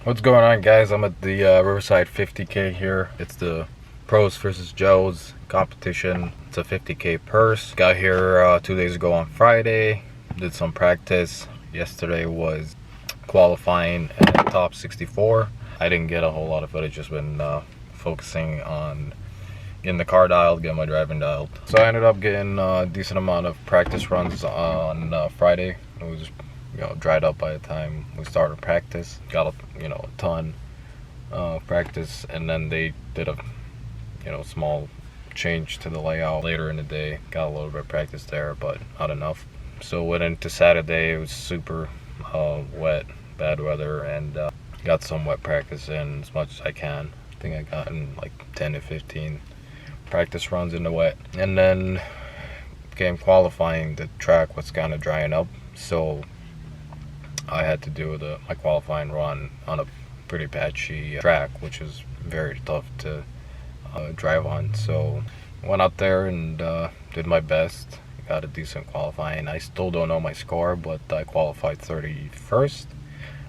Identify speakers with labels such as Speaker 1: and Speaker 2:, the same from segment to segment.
Speaker 1: What's going on, guys? I'm at the Riverside 50K here. It's the Pros versus Joes competition. It's a 50K purse. Got here 2 days ago on Friday. Did some practice. Yesterday was qualifying at top 64. I didn't get a whole lot of footage, just been focusing on getting the car dialed, getting my driving dialed. So I ended up getting a decent amount of practice runs on Friday. It was dried up by the time we started practice. Got a ton of practice, and then they did a small change to the layout later in the day. Got a little bit of practice there, but not enough. So went into Saturday. It was super wet, bad weather, and got some wet practice in as much as I can. I think I got in like 10 to 15 practice runs in the wet, and then came qualifying. The track was kind of drying up, so I had to do my qualifying run on a pretty patchy track, which was very tough to drive on. So went out there and did my best. Got a decent qualifying. I still don't know my score, but I qualified 31st.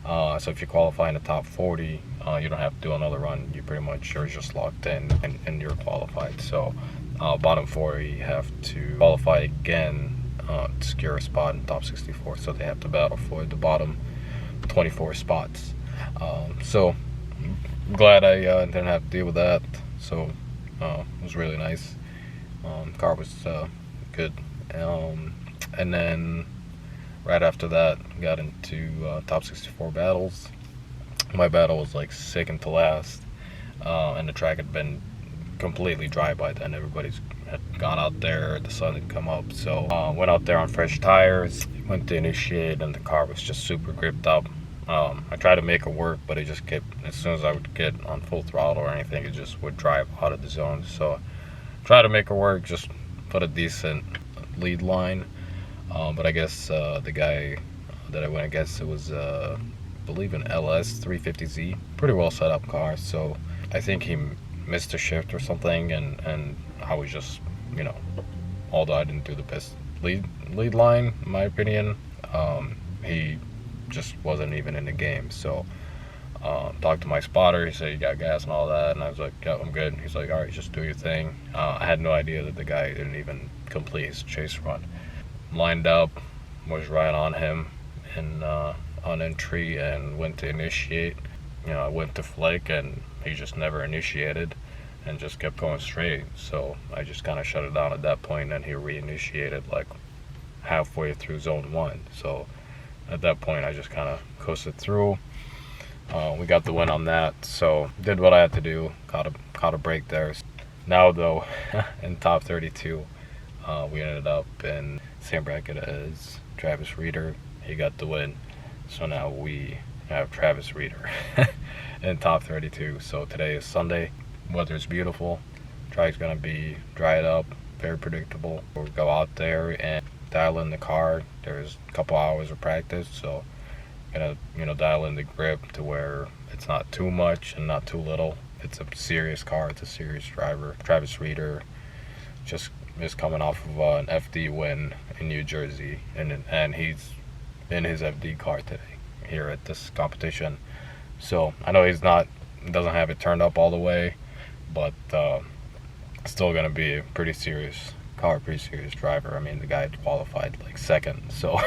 Speaker 1: So if you qualify in the top 40, you don't have to do another run. You pretty much are just locked in and you're qualified. So bottom 40 have to qualify again to secure a spot in top 64. So they have to battle for the bottom 24 spots. So I'm glad I didn't have to deal with that. So it was really nice. Car was good. And then right after that, got into top 64 battles. My battle was like second to last, and the track had been completely dry by then. Everybody's had gone out there, the sun had come up, so went out there on fresh tires, went to initiate, and the car was just super gripped up. I tried to make it work, but it just kept, as soon as I would get on full throttle or anything, it just would drive out of the zone. So try to make it work, just put a decent lead line. But I guess the guy that I went against, it was I believe an LS 350Z, pretty well set up car. So I think he missed a shift or something, and I was just, although I didn't do the best lead line in my opinion, he just wasn't even in the game. So talked to my spotter. He said, "You got gas and all that," and I was like, "Yeah, I'm good." He's like, "All right, just do your thing." I had no idea that the guy didn't even complete his chase run. Lined up, was right on him and on entry, and went to initiate. I went to flick, and he just never initiated and just kept going straight. So I just kind of shut it down at that point, and he reinitiated like halfway through zone 1. So at that point I just kind of coasted through. We got the win on that, so did what I had to do. Caught a break there. Now though, in top 32, we ended up in the same bracket as Travis Reeder. He got the win, so now we have Travis Reeder in top 32. So today is Sunday. Weather's beautiful. Track's gonna be dried up, very predictable. We'll go out there and dial in the car. There's a couple hours of practice, so gonna dial in the grip to where it's not too much and not too little. It's a serious car. It's a serious driver. Travis Reeder just is coming off of an FD win in New Jersey, and he's in his FD car today here at this competition. So I know doesn't have it turned up all the way, but still gonna be a pretty serious car, pretty serious driver. I mean, the guy qualified like second, so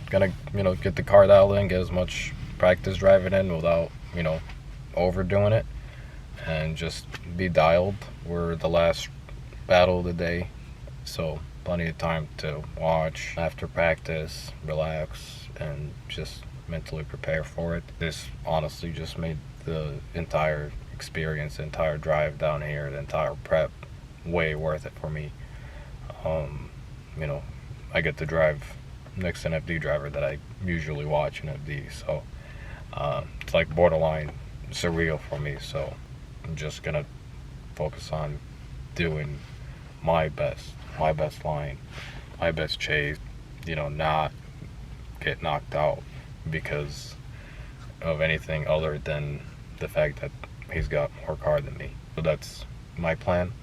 Speaker 1: gonna get the car dialed in, get as much practice driving in without overdoing it, and just be dialed. We're the last battle of the day, so plenty of time to watch after practice, relax, and just mentally prepare for it. This honestly just made the entire experience, the entire drive down here, the entire prep way worth it for me. I get to drive next to an FD driver that I usually watch in FD, so it's like borderline surreal for me. So I'm just gonna focus on doing my best line, my best chase, not get knocked out because of anything other than the fact that he's got more car than me. So that's my plan.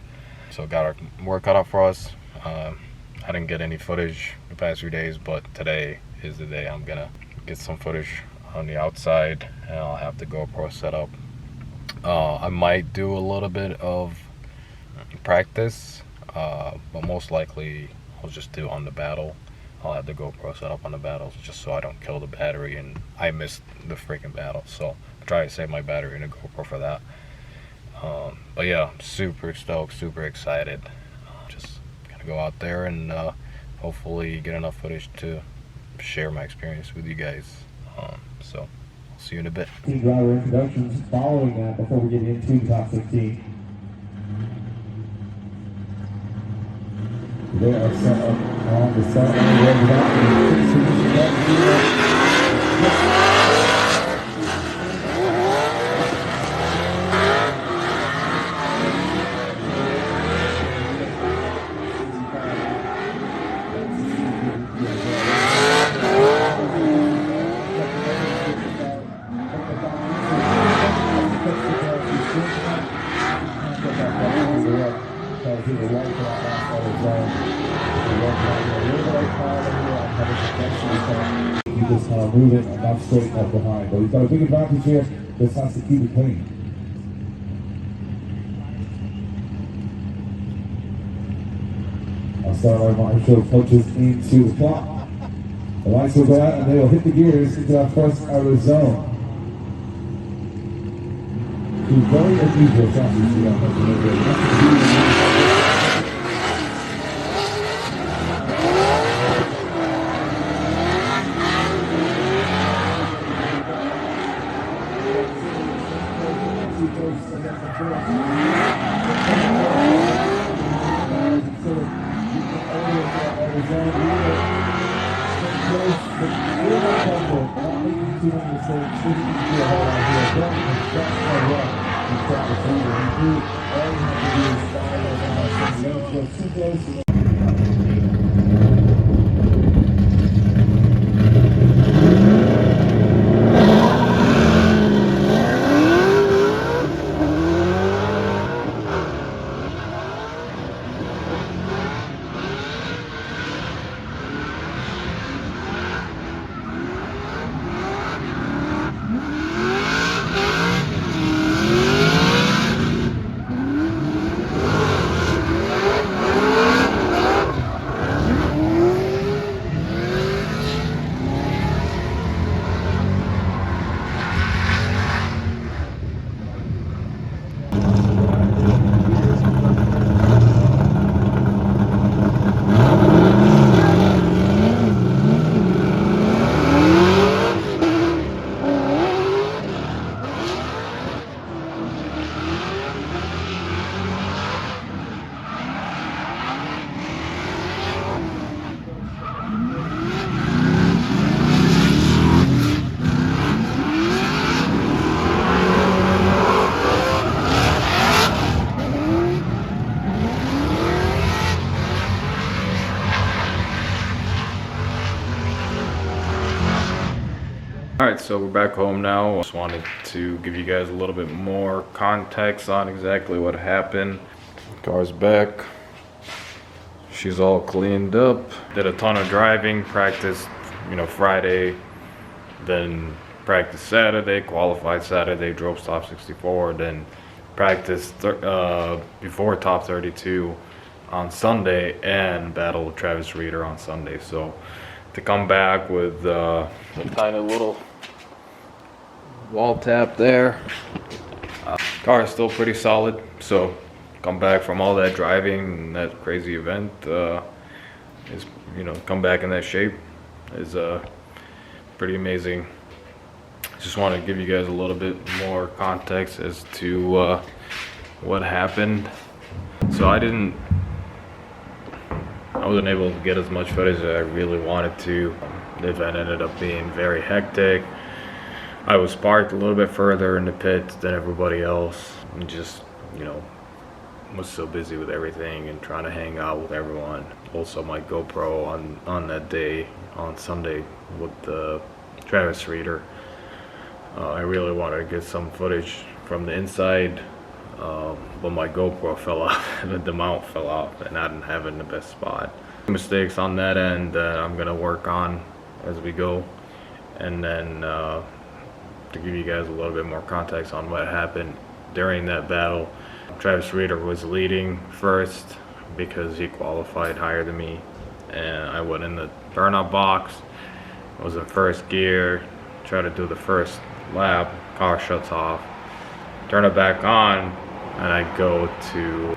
Speaker 1: So got our work cut out for us. I didn't get any footage the past few days, but today is the day I'm gonna get some footage on the outside, and I'll have the GoPro set up. I might do a little bit of practice, but most likely I'll just do on the battle. I'll have the GoPro set up on the battles just so I don't kill the battery and I missed the freaking battle. So I try to save my battery in the GoPro for that. But yeah, I'm super stoked, super excited. Just gonna go out there and hopefully get enough footage to share my experience with you guys. So I'll see you in a bit.
Speaker 2: Team driver introductions following that before we get into the top 16. They are set up on the start line. He just move it and not straight up behind. But he's got a big advantage here. Just has to keep it clean. Our starlight Marshall coaches into the clock. The lights will go out and they will hit the gears into that first outer zone. Two very unusual chances to that.
Speaker 1: Alright, so we're back home now. I just wanted to give you guys a little bit more context on exactly what happened. Car's back. She's all cleaned up. Did a ton of driving, practiced, Friday, then practiced Saturday, qualified Saturday, drove top 64, then practiced before top 32 on Sunday and battled Travis Reeder on Sunday. So to come back with a tiny little wall tap there. Car is still pretty solid, so come back from all that driving and that crazy event is come back in that shape is pretty amazing. Just want to give you guys a little bit more context as to what happened. So I wasn't able to get as much footage as I really wanted to. The event ended up being very hectic. I was parked a little bit further in the pits than everybody else, and just, was so busy with everything and trying to hang out with everyone. Also, my GoPro on that day, on Sunday, with Travis Reeder. I really wanted to get some footage from the inside, but my GoPro fell off, the mount fell off, and I didn't have it in the best spot. Mistakes on that end that I'm gonna work on as we go, and then to give you guys a little bit more context on what happened during that battle. Travis Reeder was leading first because he qualified higher than me, and I went in the burnout box. I was in first gear, try to do the first lap, car shuts off, turn it back on, and I go to,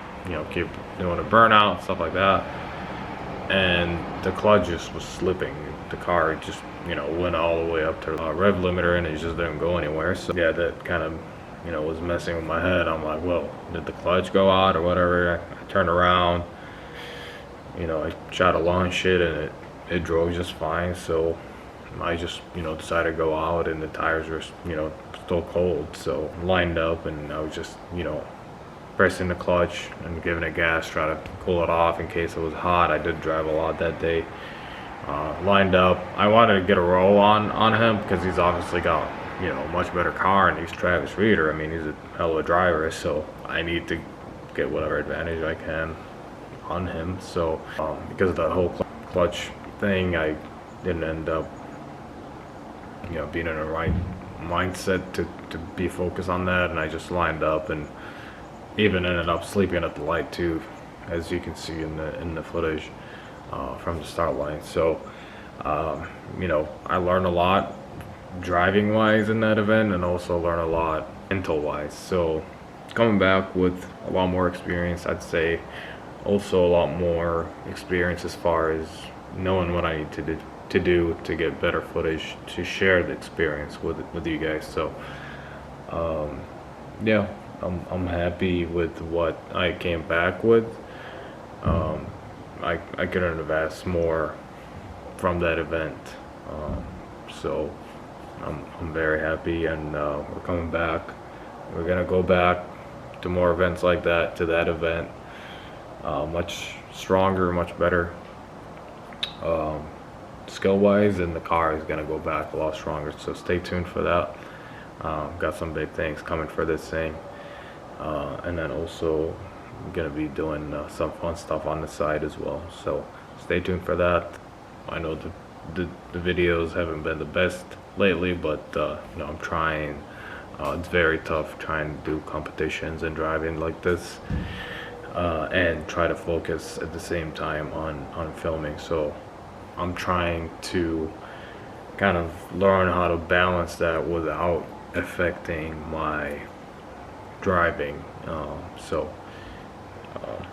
Speaker 1: keep doing a burnout, stuff like that, and the clutch just was slipping. The car just, went all the way up to the rev limiter, and it just didn't go anywhere. So yeah, that kind of, was messing with my head. I'm like, well, did the clutch go out or whatever? I turned around, I tried to launch it, and it drove just fine. So I just, decided to go out, and the tires were, still cold. So lined up, and I was just, pressing the clutch and giving it gas, trying to cool it off in case it was hot. I did drive a lot that day. Lined up. I wanted to get a roll on him because he's obviously got, a much better car, and he's Travis Reeder. I mean, he's a hell of a driver, so I need to get whatever advantage I can on him. So because of the whole clutch thing, I didn't end up, being in the right mindset to be focused on that, and I just lined up and even ended up sleeping at the light too, as you can see in the footage from the start line. So I learned a lot driving wise in that event, and also learned a lot mental wise. So coming back with a lot more experience, I'd say also a lot more experience as far as knowing what I need to do to get better footage to share the experience with you guys. So yeah, I'm happy with what I came back with. I couldn't have asked more from that event. So I'm very happy, and we're coming back. We're gonna go back to more events like that, to that event, much stronger, much better skill wise, and the car is gonna go back a lot stronger. So stay tuned for that. Got some big things coming for this thing, and then also gonna be doing some fun stuff on the side as well. So stay tuned for that. I know the videos haven't been the best lately, but I'm trying. It's very tough trying to do competitions and driving like this, and try to focus at the same time on filming. So I'm trying to kind of learn how to balance that without affecting my driving.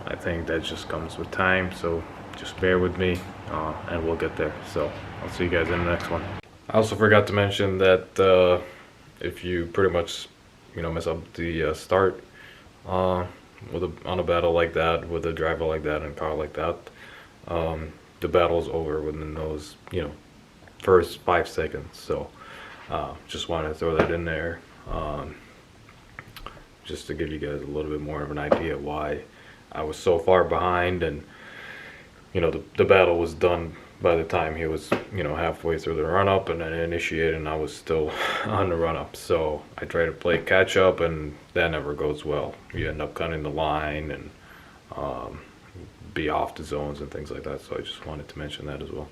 Speaker 1: I think that just comes with time, so just bear with me, and we'll get there. So I'll see you guys in the next one. I also forgot to mention that if you pretty much mess up the start on a battle like that, with a driver like that and a car like that, the battle's over within those first 5 seconds. So just wanted to throw that in there, just to give you guys a little bit more of an idea why I was so far behind. And the battle was done by the time he was halfway through the run-up, and then initiated, and I was still on the run-up. So I tried to play catch-up, and that never goes well. You end up cutting the line and be off the zones and things like that. So I just wanted to mention that as well.